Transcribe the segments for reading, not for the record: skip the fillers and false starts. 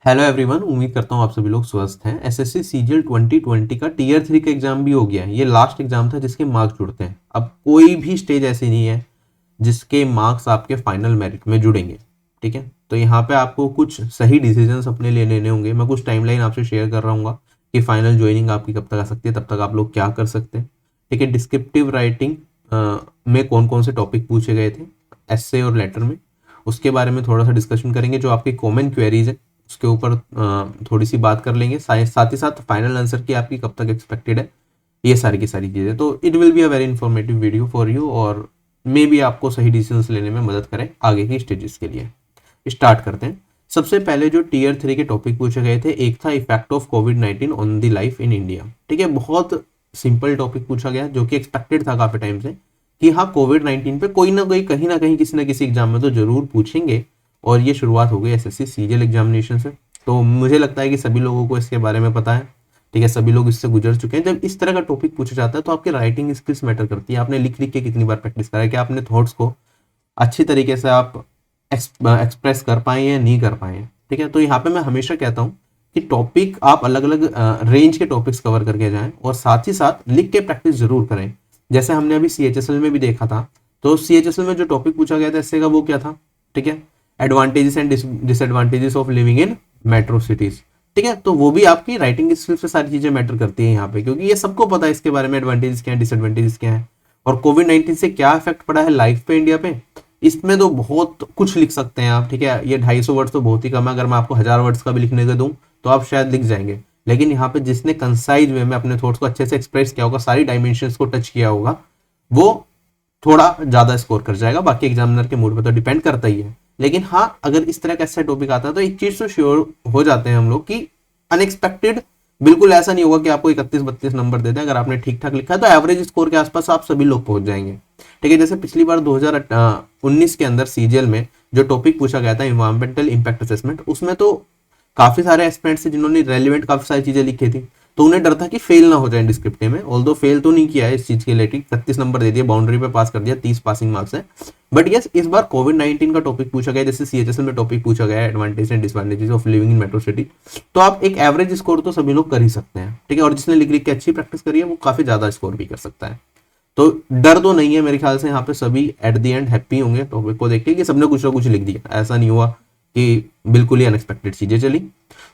Hello everyone, उम्मीद करता हूँ आप सभी लोग स्वस्थ हैं। एसएससी सीजीएल 2020 का टीयर 3 का एग्जाम भी हो गया है। ये लास्ट एग्जाम था जिसके मार्क्स जुड़ते हैं। अब कोई भी स्टेज ऐसी नहीं है जिसके मार्क्स आपके फाइनल मेरिट में जुड़ेंगे। ठीक है, तो यहाँ पे आपको कुछ सही डिसीजंस अपने लिए लेने होंगे। मैं कुछ टाइमलाइन आपसे शेयर कर रहा हूँ कि फाइनल ज्वाइनिंग आपकी कब तक आ सकती है, तब तक आप लोग क्या कर सकते हैं। ठीक है, डिस्क्रिप्टिव राइटिंग में कौन कौन से टॉपिक पूछे गए थे एस्से और लेटर में, उसके बारे में थोड़ा सा डिस्कशन करेंगे। जो आपकी कॉमन क्वेरीज है उसके ऊपर थोड़ी सी बात कर लेंगे। साथ ही साथ फाइनल आंसर की आपकी कब तक एक्सपेक्टेड है, ये सारी की सारी चीज़ें। तो it will be a very informative video for you और मे बी आपको सही डिसीजंस लेने में मदद करें आगे की स्टेजेस के लिए। स्टार्ट करते हैं। सबसे पहले जो टीयर 3 के टॉपिक पूछे गए थे, एक था effect of covid on the life in India. ठीक है, बहुत सिंपल टॉपिक पूछा गया जो कि एक्सपेक्टेड था काफी टाइम से कि हाँ, कोविड-19 पे कोई ना कोई कहीं ना कहीं किसी ना किसी एग्जाम में तो जरूर पूछेंगे। और ये शुरुआत हो गई एसएससी सीजीएल एग्जामिनेशन से, तो मुझे लगता है कि सभी लोगों को इसके बारे में पता है। ठीक है, सभी लोग इससे गुजर चुके हैं। जब इस तरह का टॉपिक पूछा जाता है तो आपकी राइटिंग स्किल्स मैटर करती है। आपने लिख लिख के कितनी बार प्रैक्टिस करा है, क्या आपने थॉट्स को अच्छी तरीके से आप एक्सप्रेस कर पाए या नहीं कर पाए। ठीक है, तो यहाँ पे मैं हमेशा कहता हूँ कि टॉपिक आप अलग अलग रेंज के टॉपिक्स कवर करके जाएं और साथ ही साथ लिख के प्रैक्टिस जरूर करें। जैसे हमने अभी सीएचएसएल में भी देखा था, तो सीएचएसएल में जो टॉपिक पूछा गया था इससे का वो क्या था, ठीक है, advantages and disadvantages of living in metro cities. ठीक है, तो वो भी आपकी राइटिंग स्किल्स से सारी चीजें मैटर करती है यहाँ पे, क्योंकि ये सबको पता है इसके बारे में, एडवांटेजेस क्या है, डिसएडवांटेजेस क्या है और कोविड-19 से क्या इफेक्ट पड़ा है लाइफ पे, इंडिया पे। इसमें तो बहुत कुछ लिख सकते हैं आप। ठीक है, ये 250 वर्ड्स तो बहुत ही कम है। अगर मैं आपको 1000 वर्ड्स का भी लिखने को दूं तो आप शायद लिख जाएंगे, लेकिन यहाँ पे जिसने कंसाइज वे में अपने थॉट्स को अच्छे से एक्सप्रेस किया होगा, सारी डायमेंशंस को टच किया होगा, वो थोड़ा ज्यादा स्कोर कर जाएगा। बाकी एग्जामिनर के मूड पे तो डिपेंड करता ही है। लेकिन हाँ, अगर इस तरह का ऐसा टॉपिक आता है तो एक चीज तो श्योर हो जाते हैं हम लोग कि अनएक्सपेक्टेड बिल्कुल ऐसा नहीं होगा कि आपको 31-32 नंबर दे दें। अगर आपने ठीक ठाक लिखा है तो एवरेज स्कोर के आसपास आप सभी लोग पहुंच जाएंगे। ठीक है, जैसे पिछली बार 2019 के अंदर सीजीएल में जो टॉपिक पूछा गया था इन्वायरमेंटल इम्पैक्ट असेसमेंट, उसमें तो काफी सारे एस्पिरेंट्स थे जिन्होंने रेलिवेंट काफी सारी चीजें लिखी थी, तो उन्हें डर था कि फेल ना हो जाए डिस्क्रिप्टिव में। ऑल्दो फेल तो नहीं किया है इस चीज के लिए, 31 नंबर दे दिए, बाउंड्री पे पास कर दिया, 30 पासिंग मार्क्स है। बट यस, इस बार कोविड-19 का टॉपिक पूछा गया, जैसे सीएचएसएल में टॉपिक पूछा गया है advantage and disadvantages of living in metro city, तो आप एक एवरेज स्कोर तो सभी लोग कर ही सकते हैं। ठीक है, और जिसने लिख लिख के अच्छी प्रैक्टिस करी है वो काफी ज्यादा स्कोर भी कर सकता है। तो डर तो नहीं है मेरे ख्याल से। यहाँ पे सभी एट द एंड हैप्पी होंगे टॉपिक को देख के कि सबने कुछ ना कुछ लिख दिया, ऐसा नहीं हुआ कि बिल्कुल ही अनएक्सपेक्टेड चीजें चली।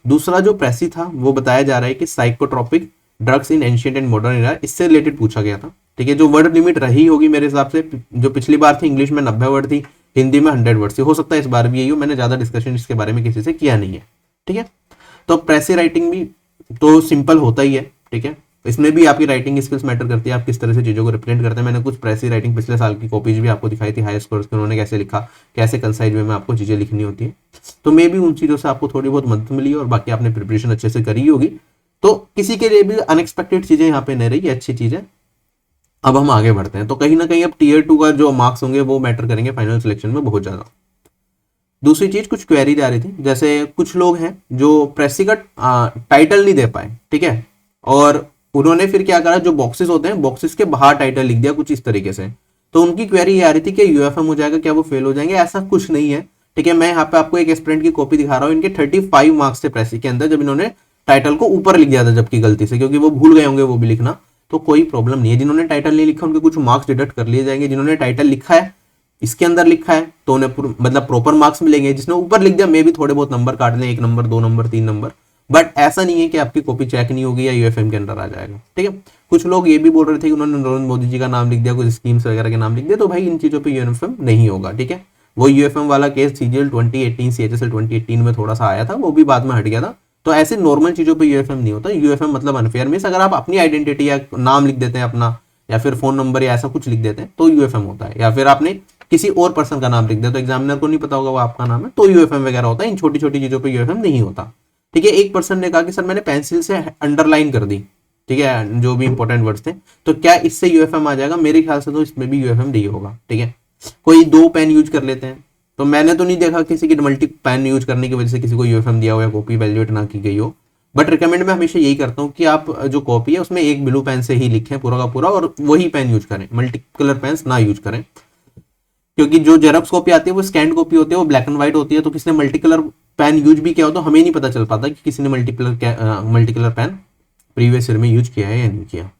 दूसरा जो प्रेसी था वो बताया जा रहा है कि psychotropic drugs in ancient and modern era, इससे रिलेटेड पूछा गया था। ठीक है, जो वर्ड लिमिट रही होगी मेरे हिसाब से, जो पिछली बार थी इंग्लिश में 90 वर्ड थी, हिंदी में 100 वर्ड थी, हो सकता है इस बार भी यही हो। मैंने ज्यादा डिस्कशन इसके बारे में किसी से किया नहीं है। ठीक है, तो प्रेसी राइटिंग भी तो सिंपल होता ही है। ठीक है, इसमें भी आपकी राइटिंग स्किल्स मैटर करती है, आप किस तरह से चीजों को रिप्रेजेंट करते हैं। मैंने कुछ प्रेसी राइटिंग पिछले साल की कॉपीज भी आपको दिखाई थी, हाई स्कोर्स की, उन्होंने कैसे लिखा, कैसे कंसाइज वे में आपको चीजें लिखनी होती है। तो मे भी उन चीजों से आपको थोड़ी बहुत मदद मिली और बाकी आपने प्रिपरेशन अच्छे से करी होगी, तो किसी के लिए भी अनएक्सपेक्टेड चीजें यहाँ पे नहीं रही, अच्छी चीज है। अब हम आगे बढ़ते हैं, तो कहीं ना कहीं अब टीयर 2 का जो मार्क्स होंगे वो मैटर करेंगे फाइनल सिलेक्शन में बहुत ज्यादा। दूसरी चीज, कुछ क्वेरी आ रही थी, जैसे कुछ लोग हैं जो प्रेसी का टाइटल नहीं दे पाए। ठीक है, और उन्होंने फिर क्या करा, जो बॉक्सेस होते हैं बॉक्सेस के बाहर टाइटल लिख दिया कुछ इस तरीके से। तो उनकी क्वेरी ये आ रही थी कि यूएफएम हो जाएगा क्या, वो फेल हो जाएंगे? ऐसा कुछ नहीं है। ठीक है, मैं यहाँ पे आपको एक एस्पिरेंट की कॉपी दिखा रहा हूँ, इनके 35 मार्क्स थे प्रेसी के अंदर, जब इन्होंने टाइटल को ऊपर लिख दिया था जबकि गलती से, क्योंकि वो भूल गए होंगे वो भी लिखना। तो कोई प्रॉब्लम नहीं है, जिन्होंने टाइटल नहीं लिखा उनके कुछ मार्क्स डिडक्ट कर लिए जाएंगे। जिन्होंने टाइटल लिखा है, इसके अंदर लिखा है, तो उन्हें मतलब प्रॉपर मार्क्स मिलेंगे। जिसने ऊपर लिख दिया मे भी थोड़े बहुत नंबर काट लें, 1 नंबर 2 नंबर 3 नंबर, बट ऐसा नहीं है कि आपकी कॉपी चेक नहीं होगी या यूएफएम के अंदर आ जाएगा। ठीक है, कुछ लोग ये भी बोल रहे थे कि उन्होंने नरेंद्र मोदी जी का नाम लिख दिया, कुछ स्कीम्स वगैरह के नाम लिख दिया, तो भाई इन चीजों पे यूएफएम नहीं होगा। ठीक है, वो यूएफएम वाला केस सीजीएल 2018 सीएचएसएल 2018 में थोड़ा सा आया था, वो भी बाद में हट गया था। तो ऐसे नॉर्मल चीजों पे यूएफएम नहीं होता। यूएफएम मतलब अनफेयर मींस अगर आप अपनी आइडेंटिटी या नाम लिख देते हैं अपना, या फिर फोन नंबर या ऐसा कुछ लिख देते हैं तो यूएफएम होता है। या फिर आपने किसी और पर्सन का नाम लिख दिया तो एग्जामिनर को नहीं पता होगा वो आपका नाम है, तो यूएफएम वगैरह होता है। इन छोटी छोटी चीजों पे यूएफएम नहीं होता। ठीक है, एक पर्सन ने कहा कि सर मैंने पेंसिल से अंडरलाइन कर दी, ठीक है, जो भी इंपॉर्टेंट वर्ड्स थे, तो क्या इससे यूएफएम आ जाएगा? मेरे ख्याल से तो इसमें भी यूएफएम नहीं होगा। ठीक है, कोई 2 पेन यूज कर लेते हैं, तो मैंने तो नहीं देखा किसी की मल्टी पेन यूज करने की वजह से किसी को यूएफएम दिया हो या कॉपी वैल्यूएट ना की गई हो। बट रिकमेंड मैं हमेशा यही करता हूँ कि आप जो कॉपी है उसमें एक ब्लू पेन से ही लिखें पूरा का पूरा, और वही पेन यूज करें, मल्टी कलर पेन्स ना यूज करें। क्योंकि जो जेरॉक्स कॉपी आती है वो स्कैन कॉपी होती है, वो ब्लैक एंड व्हाइट होती है, तो किसने मल्टी कलर पेन यूज भी किया हो तो हमें नहीं पता चल पाता कि किसी ने multi colour pen previous year में यूज किया है या नहीं किया।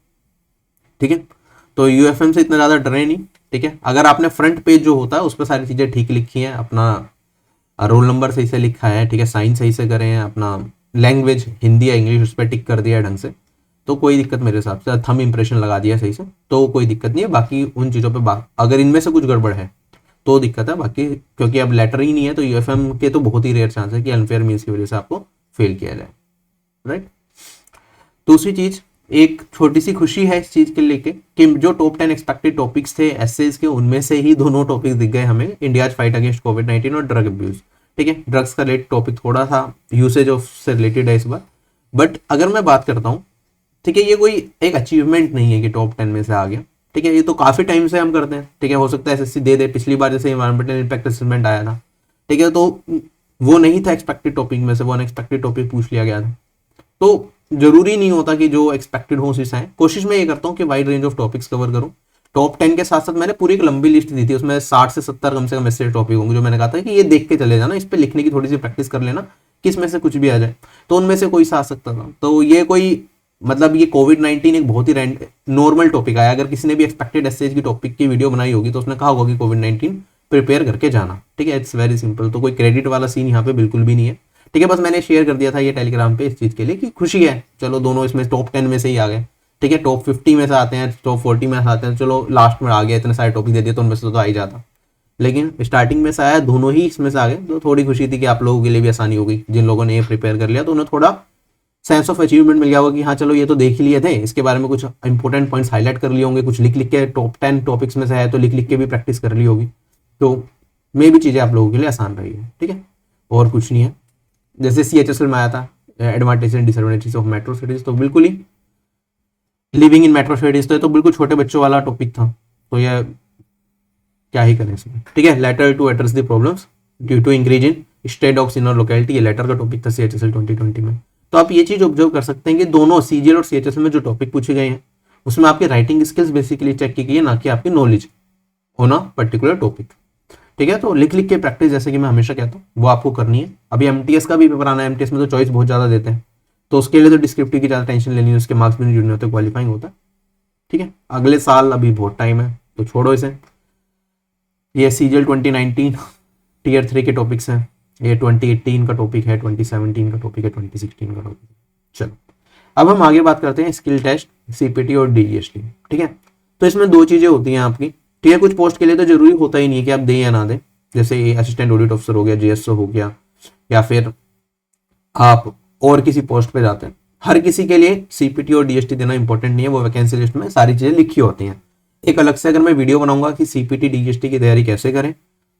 ठीक है, तो यूएफएम से इतना ज़्यादा डरे नहीं। ठीक है, अगर आपने फ्रंट पेज जो होता है उस पर सारी चीज़ें ठीक लिखी हैं, अपना रोल नंबर सही से लिखा है, ठीक है, साइन सही से करे हैं, अपना लैंग्वेज हिंदी या इंग्लिश उस पर टिक कर दिया है ढंग से, तो कोई दिक्कत मेरे हिसाब से, थंब इंप्रेशन लगा दिया सही से, तो कोई दिक्कत नहीं है। बाकी उन चीज़ों पे अगर इनमें से कुछ गड़बड़ है तो दिक्कत है, बाकी क्योंकि अब लेटर ही नहीं है तो यूएफएम के तो बहुत ही रेयर चांस है कि अनफेयर मीन्स की वजह से आपको फेल किया जाए। राइट, दूसरी चीज, एक छोटी सी खुशी है इस चीज के लेके कि जो टॉप 10 एक्सपेक्टेड टॉपिक्स थे एसेज के, उनमें से ही दोनों टॉपिक्स दिख गए हमें, इंडिया फाइट अगेंस्ट कोविड-19 और ड्रग अब्यूज। ठीक है, ड्रग्स का रिलेटेड टॉपिक थोड़ा सा यूसेज ऑफ से रिलेटेड है इस बार, बट अगर मैं बात करता हूँ, ठीक है, ये कोई एक अचीवमेंट नहीं है कि टॉप 10 में से आ गया। ठीक है, ये तो काफी टाइम से हम करते हैं। ठीक है, हो सकता है एसएससी दे दे, पिछली बार जैसे इन्वायरमेंटल इम्पैक्ट असेसमेंट आया था, ठीक है, तो वो नहीं था एक्सपेक्टेड टॉपिक में से, वो अनएक्सपेक्टेड टॉपिक पूछ लिया गया था। तो जरूरी नहीं होता कि जो एक्सपेक्टेड हो उसी से आए। कोशिश मैं ये करता हूँ कि wide range of topics cover करूँ। टॉप 10 के साथ साथ मैंने पूरी एक लंबी लिस्ट दी थी, उसमें 60 से 70 कम से कम ऐसे टॉपिक होंगे जो मैंने कहा था कि ये देख के चले जाना, इस पे लिखने की थोड़ी सी प्रैक्टिस कर लेना, किसमें से कुछ भी आ जाए, तो उनमें से कोई सा आ सकता था। तो ये कोई मतलब ये कोविड-19 एक बहुत ही नॉर्मल टॉपिक आया। अगर किसी ने भी एक्सपेक्टेड एसेज की टॉपिक की वीडियो बनाई होगी तो उसने कहा होगा कि कोविड-19 प्रिपेयर करके जाना। ठीक है, इट्स वेरी सिंपल, तो कोई क्रेडिट वाला सीन यहाँ पे बिल्कुल भी नहीं है। ठीक है, बस मैंने शेयर कर दिया था ये टेलीग्राम पे इस चीज के लिए कि खुशी है, चलो दोनों इसमें टॉप 10 में से ही आ गए। ठीक है, टॉप 50 में से आते हैं, टॉप 40 में से आते हैं, चलो लास्ट में आ गया, इतने सारे टॉपिक दे दिए तो उनमें से तो आ ही जाता, लेकिन स्टार्टिंग में से आया, दोनों ही इसमें से आ गए, तो थोड़ी खुशी थी कि आप लोगों के लिए भी आसानी होगी। जिन लोगों ने ये प्रिपेयर कर लिया तो उन्हें थोड़ा सेंस ऑफ अचीवमेंट मिल गया होगा कि हाँ चलो ये तो देख ही लिए थे, इसके बारे में कुछ इंपॉर्टेंट पॉइंट्स हाईलाइट कर लिए होंगे, कुछ लिख लिख के, टॉप 10 टॉपिक्स में से है तो लिख लिख के भी प्रैक्टिस कर ली होगी, तो मे भी चीज़ें आप लोगों के लिए आसान रही है। ठीक है, और कुछ नहीं है। जैसे CHSL में आया था advantage and disadvantage of metro cities, तो बिल्कुल ही लिविंग इन मेट्रो सिटीज तो बिल्कुल छोटे बच्चों वाला टॉपिक था, तो यह क्या ही करें इसमें। ठीक है, letter to address the problems due to increase in stray dogs in locality, ये लेटर का टॉपिक था CHSL 2020 में। तो आप ये चीज ऑब्जर्व कर सकते हैं कि दोनों CGL और CHSL में जो टॉपिक पूछे गए हैं उसमें आपकी राइटिंग स्किल्स बेसिकली चेक की गई है, ना कि आपकी knowledge on a particular topic. ठीक है, तो लिख लिख के प्रैक्टिस, जैसे कि मैं हमेशा कहता हूँ, वो आपको करनी है। अभी MTS का भी पेपर आना है, MTS में तो चॉइस बहुत ज़्यादा देते हैं, तो उसके लिए तो डिस्क्रिप्टिव की ज़्यादा टेंशन लेनी है, उसके मार्क्स भी नहीं जुड़ने होते, क्वालिफाइंग होता है। ठीक है, अगले साल अभी बहुत टाइम है, तो छोड़ो इसे। ये CGL 2019 टीयर 3 के टॉपिक्स हैं, ये 2018 का टॉपिक है, 2017 का टॉपिक है, 2016 का टॉपिक है। चलो अब हम आगे बात करते हैं स्किल टेस्ट, CPT और DGST। ठीक है, तो इसमें दो चीज़ें होती हैं आपकी। ठीक है, कुछ पोस्ट के लिए तो जरूरी होता ही नहीं है कि आप दें या ना दें, जैसे असिस्टेंट ऑडिट ऑफिसर हो गया, JSO हो गया, या फिर आप और किसी पोस्ट पे जाते हैं, हर किसी के लिए CPT और DGST देना इंपॉर्टेंट नहीं है, वो वैकेंसी लिस्ट में सारी चीज़ें लिखी होती हैं। एक अलग से अगर मैं वीडियो बनाऊंगा कि CPT DGST की तैयारी कैसे करें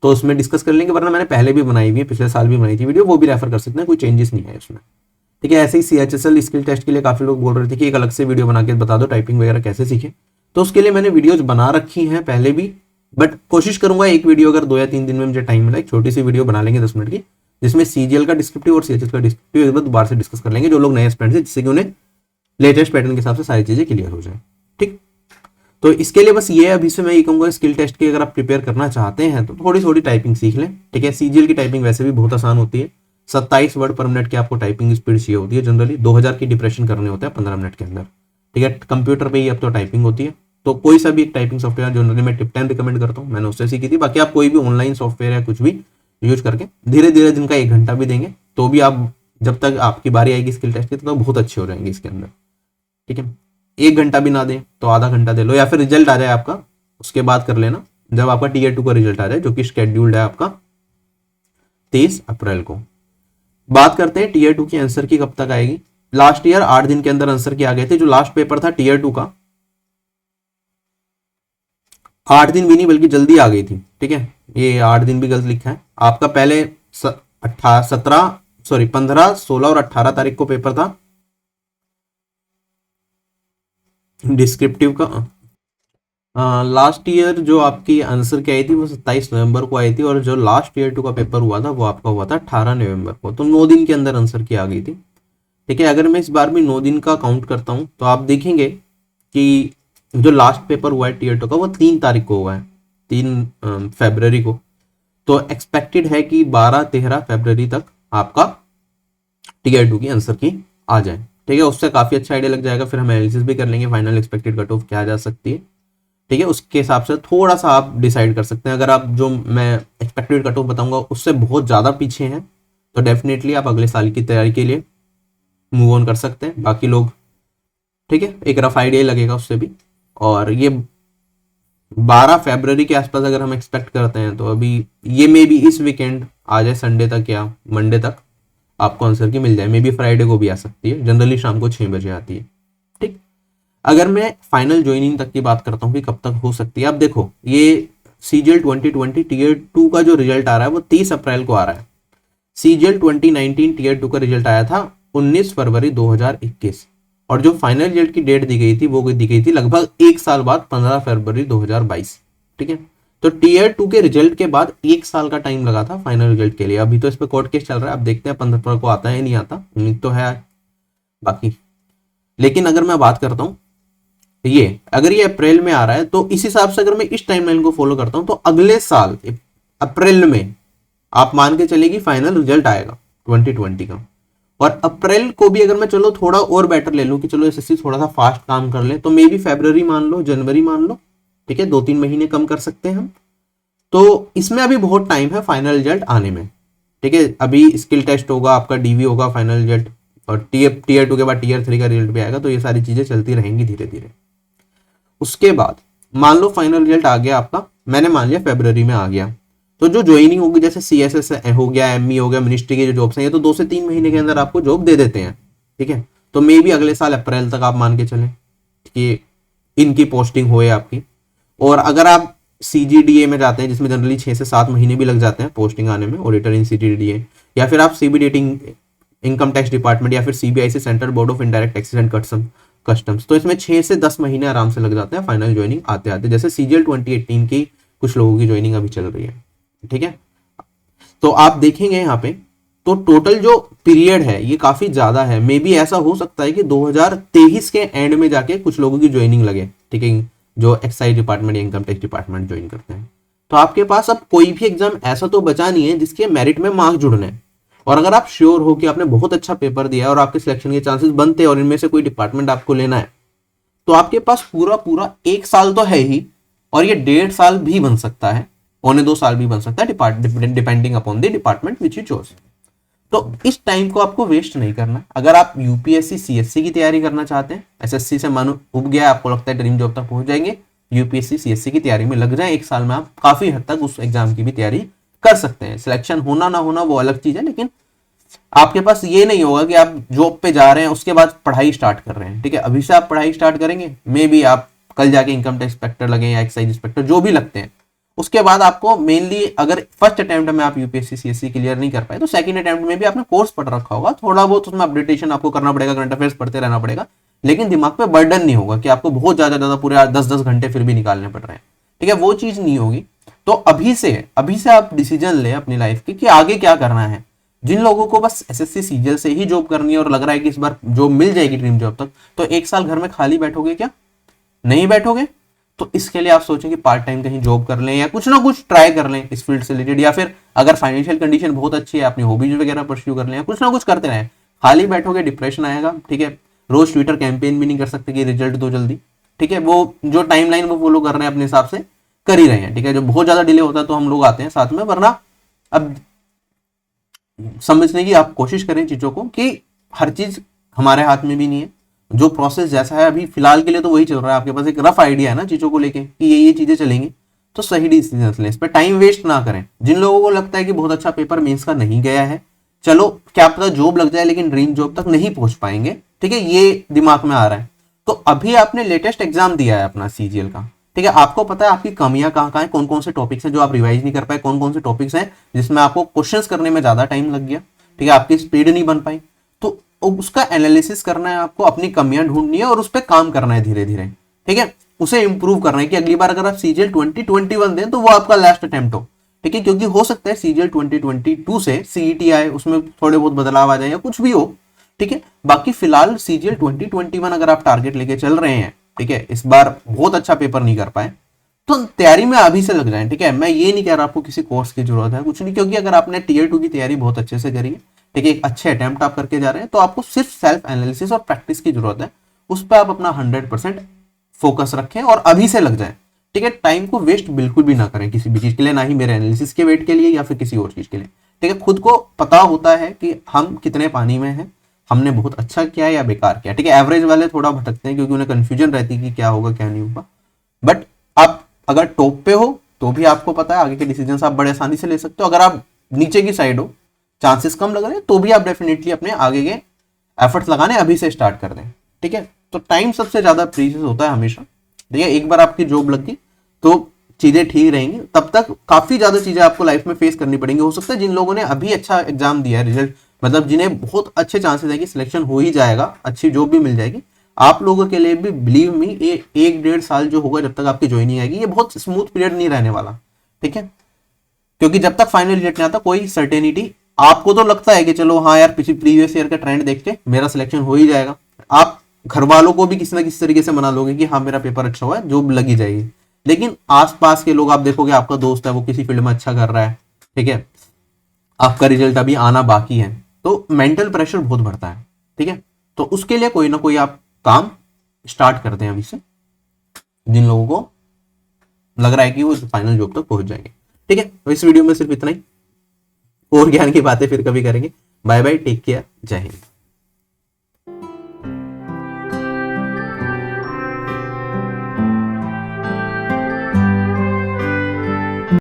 तो उसमें डिस्कस कर लेंगे, वरना मैंने पहले भी बनाई हुई है, पिछले साल भी बनाई थी वीडियो, वो भी रेफर कर सकते हैं, कोई चेंजेस नहीं है उसमें। ठीक है, ऐसे ही CHSL स्किल टेस्ट के लिए काफी लोग बोल रहे थे कि एक अलग से वीडियो बना के बता दो टाइपिंग वगैरह कैसे सीखें, तो उसके लिए मैंने वीडियोज बना रखी हैं पहले भी, बट कोशिश करूंगा एक वीडियो अगर 2 या 3 दिन में मुझे टाइम मिला, एक छोटी सी वीडियो बना लेंगे 10 मिनट की, जिसमें CGL का डिस्क्रिप्टिव और CHS का डिस्क्रिप्टिव एक बार दोबारा से डिस्कस कर लेंगे, जो लोग नए एस्पिरेंट्स हैं, जिससे कि उन्हें लेटेस्ट पैटर्न के हिसाब से सारी चीजें क्लियर हो जाए। ठीक, तो इसके लिए बस ये अभी से मैं ये कहूंगा, स्किल टेस्ट की अगर आप प्रिपेयर करना चाहते हैं तो थोड़ी थोड़ी टाइपिंग सीख लें। ठीक है, CGL की टाइपिंग वैसे भी बहुत आसान होती है, 27 वर्ड पर मिनट की आपको टाइपिंग स्पीड चाहिए होती है, जनरली 2000 की डिप्रेशन करने होते हैं 15 मिनट के अंदर। ठीक है, कंप्यूटर पे ही अब तो टाइपिंग होती है, तो कोई सा भी एक टाइपिंग सॉफ्टवेयर जनरली मैं टिप 10 रिकमेंड करता हूँ, मैंने उससे सीखी थी। बाकी आप कोई भी ऑनलाइन सॉफ्टवेयर या कुछ भी यूज करके धीरे धीरे दिन का 1 घंटा भी देंगे तो भी आप, जब तक आपकी बारी आएगी स्किल टेस्ट की, तो बहुत अच्छे हो जाएंगे इसके अंदर। ठीक है, 1 घंटा भी ना दें तो आधा घंटा दे लो, या फिर रिजल्ट आ जाए आपका उसके बाद कर लेना, जब आपका टीयर 2 का रिजल्ट आ जाए, जो कि शेड्यूल्ड है आपका 23 अप्रैल को। बात करते हैं टीयर 2 की आंसर की कब तक आएगी। लास्ट ईयर 8 दिन के अंदर आंसर की आ गए थे, जो लास्ट पेपर था टीयर 2 का 8 दिन भी नहीं बल्कि जल्दी आ गई थी। ठीक है, ये 8 दिन भी गलत लिखा है आपका, पहले 15, 16 और 18 तारीख को पेपर था डिस्क्रिप्टिव का। लास्ट ईयर जो आपकी आंसर की आई थी वो 27 नवंबर को आई थी, और जो लास्ट ईयर 2 का पेपर हुआ था वो आपका हुआ था 18 नवंबर को, तो 9 दिन के अंदर आंसर की आ गई थी। ठीक है, अगर मैं इस बार भी 9 दिन का काउंट करता हूँ तो आप देखेंगे कि जो लास्ट पेपर हुआ है टीयर 2 का वो 3 तारीख को हुआ है, 3 फरवरी को, तो एक्सपेक्टेड है कि 12-13 फरवरी तक आपका टीयर 2 की आंसर की आ जाए। ठीक है, उससे काफी अच्छा आइडिया लग जाएगा। फिर हम एनालिसिस भी कर लेंगे फाइनल एक्सपेक्टेड कट ऑफ क्या जा सकती है। ठीक है, उसके हिसाब से थोड़ा सा आप डिसाइड कर सकते हैं। अगर आप जो मैं एक्सपेक्टेड कट ऑफ बताऊंगा उससे बहुत ज्यादा पीछे हैं तो डेफिनेटली आप अगले साल की तैयारी के लिए मूव ऑन कर सकते हैं। बाकी लोग ठीक है, एक रफ आइडिया लगेगा उससे भी। और ये 12 फरवरी के आसपास अगर हम एक्सपेक्ट करते हैं तो अभी ये मे बी इस वीकेंड आ जाए, संडे तक या मंडे तक आपको आंसर की मिल जाए। मे बी फ्राइडे को भी आ सकती है, जनरली शाम को 6 बजे आती है। ठीक, अगर मैं फाइनल ज्वाइनिंग तक की बात करता हूँ कि कब तक हो सकती है, अब देखो ये सीजीएल 2020 टीयर 2 का जो रिजल्ट आ रहा है वो 30 अप्रैल को आ रहा है। सीजीएल 2019 टीयर 2 का रिजल्ट आया था 19 फरवरी 2021 और जो फाइनल रिजल्ट की डेट दी गई थी वो दी गई थी लगभग एक साल बाद 15 फरवरी 2022। ठीक है, तो टीयर 2 के रिजल्ट के बाद एक साल का टाइम लगा था फाइनल रिजल्ट के लिए। अभी तो इस पे कोर्ट केस चल रहा है, अब देखते हैं 15 को आता है नहीं आता, उम्मीद तो है बाकी। लेकिन अगर मैं बात करता हूँ ये अगर ये अप्रैल में आ रहा है तो इस हिसाब से अगर मैं इस टाइमलाइन को फॉलो करता हूँ तो अगले साल अप्रैल में आप मान के चलेगी फाइनल रिजल्ट आएगा 2020 का। और अप्रैल को भी अगर मैं चलो थोड़ा और बेटर ले लूं कि चलो एसएससी थोड़ा सा फास्ट काम कर ले तो मे बी फरवरी मान लो, जनवरी मान लो। ठीक है, 2-3 महीने कम कर सकते हैं हम। तो इसमें अभी बहुत टाइम है फाइनल रिजल्ट आने में। ठीक है, अभी स्किल टेस्ट होगा, आपका डीवी होगा फाइनल रिजल्ट, और टीयर 2 के बाद टीयर 3 का रिजल्ट भी आएगा। तो ये सारी चीजें चलती रहेंगी धीरे धीरे। उसके बाद मान लो फाइनल रिजल्ट आ गया आपका, मैंने मान लिया फरवरी में आ गया, तो जो ज्वाइनिंग होगी जैसे सीएसएस हो गया, एमई हो गया, मिनिस्ट्री की जो जॉब्स हैं ये तो 2 से 3 महीने के अंदर आपको जॉब दे देते हैं। ठीक है, तो मे भी अगले साल अप्रैल तक आप मान के चलें कि इनकी पोस्टिंग होए आपकी। और अगर आप सीजीडीए में जाते हैं जिसमें जनरली 6 से 7 महीने भी लग जाते हैं पोस्टिंग आने में, ऑडिटर इन सीजीडीए, या फिर आप सीबीडीटी इनकम टैक्स डिपार्टमेंट या फिर CBIC central board of indirect taxes and customs, तो इसमें 6 से 10 महीने आराम से लग जाते हैं फाइनल ज्वाइनिंग आते आते। जैसे सीजीएल 2018 की कुछ लोगों की ज्वाइनिंग अभी चल रही है। ठीक है, तो आप देखेंगे यहाँ पे तो टोटल जो पीरियड है ये काफी ज्यादा है। मे बी ऐसा हो सकता है कि 2023 के एंड में जाके कुछ लोगों की ज्वाइनिंग लगे। ठीक है, जो एक्साइज डिपार्टमेंट या इनकम टैक्स डिपार्टमेंट ज्वाइन करते हैं। तो आपके पास अब कोई भी एग्जाम ऐसा तो बचा नहीं है जिसके मेरिट में मार्क्स जुड़ने हैं। और अगर आप श्योर हो कि आपने बहुत अच्छा पेपर दिया है और आपके सिलेक्शन के चांसेस बनते हैं और इनमें से कोई डिपार्टमेंट आपको लेना है, तो आपके पास पूरा पूरा 1 साल तो है ही, और ये 1.5 साल भी बन सकता है, 1.25 साल भी बन सकता है, depending upon the department which you chose. तो इस टाइम को आपको वेस्ट नहीं करना। अगर आप यूपीएससी सीएससी की तैयारी करना चाहते हैं, एसएससी से मानो उब गया, आपको लगता है ड्रीम जॉब तक पहुंच जाएंगे, यूपीएससी सीएससी की तैयारी में लग जाए, 1 साल में आप काफी हद तक उस एग्जाम की भी तैयारी कर सकते हैं। सिलेक्शन होना ना होना वो अलग चीज है, लेकिन आपके पास ये नहीं होगा कि आप जॉब पे जा रहे हैं उसके बाद पढ़ाई स्टार्ट कर रहे हैं। ठीक है, अभी से आप पढ़ाई स्टार्ट करेंगे, मे बी आप कल जाके इनकम टैक्स इंस्पेक्टर लगे या एक्साइज इंस्पेक्टर जो भी लगते हैं, उसके बाद आपको मेनली अगर फर्स्ट अटेम्प्ट में आप यूपीएससी सीएससी क्लियर नहीं कर पाए तो सेकंड अटेम्प्ट में भी आपने कोर्स पढ़ रखा होगा, थोड़ा बहुत उसमें अपडेटेशन आपको करना पड़ेगा, करंट अफेयर्स पढ़ते रहना पड़ेगा, लेकिन दिमाग पे बर्डन नहीं होगा कि आपको बहुत ज्यादा पूरे 10-10 घंटे फिर भी निकालने पड़ रहे हैं। ठीक है, वो चीज नहीं होगी। तो अभी से आप डिसीजन ले अपनी लाइफ की कि आगे क्या करना है। जिन लोगों को बस एसएससी सीजीएल से ही जॉब करनी है और लग रहा है कि इस बार जॉब मिल जाएगी ड्रीम जॉब तक, तो 1 साल घर में खाली बैठोगे क्या? नहीं बैठोगे। तो इसके लिए आप सोचें कि पार्ट टाइम कहीं जॉब कर लें या कुछ ना कुछ ट्राई कर लें इस फील्ड से रिलेटेड, या फिर अगर फाइनेंशियल कंडीशन बहुत अच्छी है अपनी हॉबीज वगैरह परस्यू कर लें, या कुछ ना कुछ करते रहें। खाली बैठोगे डिप्रेशन आएगा। ठीक है, रोज ट्विटर कैंपेन भी नहीं कर सकते कि रिजल्ट दो जल्दी। ठीक है, वो जो टाइमलाइन वो फॉलो कर रहे हैं अपने हिसाब से कर ही रहे हैं। ठीक है, जो बहुत ज्यादा डिले होता है तो हम लोग आते हैं साथ में, वरना अब समझने की आप कोशिश करें चीजों को कि हर चीज हमारे हाथ में भी नहीं है। जो प्रोसेस जैसा है अभी फिलहाल के लिए तो वही चल रहा है, आपके पास एक रफ आइडिया है ना चीजों को लेके कि ये चीजें चलेंगी, तो सही डिसीजन लें, इस पर टाइम वेस्ट ना करें। जिन लोगों को लगता है कि बहुत अच्छा पेपर मेंस का नहीं गया है, चलो क्या पता जॉब लग जाए लेकिन ड्रीम जॉब तक नहीं पहुंच पाएंगे। ठीक है, ये दिमाग में आ रहा है। तो अभी आपने लेटेस्ट एग्जाम दिया है अपना सीजीएल का। ठीक है, आपको पता है आपकी कमियां कहाँ कहाँ हैं, कौन कौन से टॉपिक्स हैं जो आप रिवाइज नहीं कर पाए, कौन कौन से टॉपिक्स हैं जिसमें आपको क्वेश्चंस करने में ज्यादा टाइम लग गया। ठीक है, आपकी स्पीड नहीं बन पाई, तो उसका एनालिसिस करना है आपको, अपनी कमियां ढूंढनी है और उस पर काम करना है धीरे धीरे। ठीक है, उसे इंप्रूव करना है कि अगली बार अगर आप सीजीएल 2021 दें तो वो आपका लास्ट अटेम्प्ट हो। ठीक है, क्योंकि हो सकता है सीजीएल 2022 से सीईटी आए, उसमें थोड़े बहुत बदलाव आ जाए या कुछ भी हो। ठीक है, बाकी फिलहाल सीजीएल 2021 अगर आप टारगेट लेके चल रहे हैं, ठीक है, इस बार बहुत अच्छा पेपर नहीं कर पाए तो तैयारी में अभी से लग जाएं। ठीक है, मैं ये नहीं कह रहा आपको किसी कोर्स की जरूरत है, कुछ नहीं, क्योंकि अगर आपने टीयर 2 की तैयारी बहुत अच्छे से करी है, ठीक है, एक अच्छे अटेम्प्ट आप करके जा रहे हैं, तो आपको सिर्फ सेल्फ एनालिसिस और प्रैक्टिस की जरूरत है। उस पर आप अपना 100% फोकस रखें और अभी से लग जाए। ठीक है, टाइम को वेस्ट बिल्कुल भी ना करें किसी भी चीज के लिए, ना ही मेरे एनालिसिस के वेट के लिए या फिर किसी और चीज के लिए। ठीक है, खुद को पता होता है कि हम कितने पानी में हैं, हमने बहुत अच्छा किया या बेकार किया। ठीक है, एवरेज वाले थोड़ा भटकते हैं क्योंकि उन्हें कंफ्यूजन रहती है कि क्या होगा क्या नहीं होगा, बट आप अगर टॉप पे हो तो भी आपको पता है आगे के डिसीजन आप बड़े आसानी से ले सकते हो। अगर आप नीचे की साइड हो, चांसेस कम लग रहे हैं, तो भी आप डेफिनेटली अपने आगे के एफर्ट्स लगाने अभी से स्टार्ट कर दें। ठीक है, तो टाइम सबसे ज्यादा प्रीशियस होता है हमेशा। ठीक है, एक बार आपकी जॉब लग गई तो चीजें ठीक रहेंगी, तब तक काफी ज्यादा चीजें आपको लाइफ में फेस करनी पड़ेंगी। हो सकता है जिन लोगों ने अभी अच्छा एग्जाम दिया है, रिजल्ट मतलब जिन्हें बहुत अच्छे चांसेस है कि सिलेक्शन हो ही जाएगा, अच्छी जॉब भी मिल जाएगी, आप लोगों के लिए भी बिलीव मी ये 1-1.5 साल जो होगा जब तक आपकी ज्वाइनिंग आएगी, ये बहुत स्मूथ पीरियड नहीं रहने वाला। ठीक है, क्योंकि जब तक फाइनल रिजल्ट नहीं आता कोई सर्टेनिटी, आपको तो लगता है कि चलो हाँ यार पिछले प्रीवियस ईयर का ट्रेंड देख के मेरा सिलेक्शन हो ही जाएगा, आप घर वालों को भी किसी ना किसी तरीके से मना लोगे कि हाँ मेरा पेपर अच्छा हुआ है, जॉब लगी जाएगी। लेकिन आसपास के लोग आप देखोगे, आपका दोस्त है वो किसी फील्ड में अच्छा कर रहा है, ठीक है, आपका रिजल्ट अभी आना बाकी है, तो मेंटल प्रेशर बहुत बढ़ता है। ठीक है, तो उसके लिए कोई ना कोई आप काम स्टार्ट करते हैं अभी से, जिन लोगों को लग रहा है कि वो फाइनल जॉब तक पहुंच जाएंगे। ठीक है, तो इस वीडियो में सिर्फ इतना ही, और ज्ञान की बातें फिर कभी करेंगे। बाय बाय, टेक केयर, जय हिंद।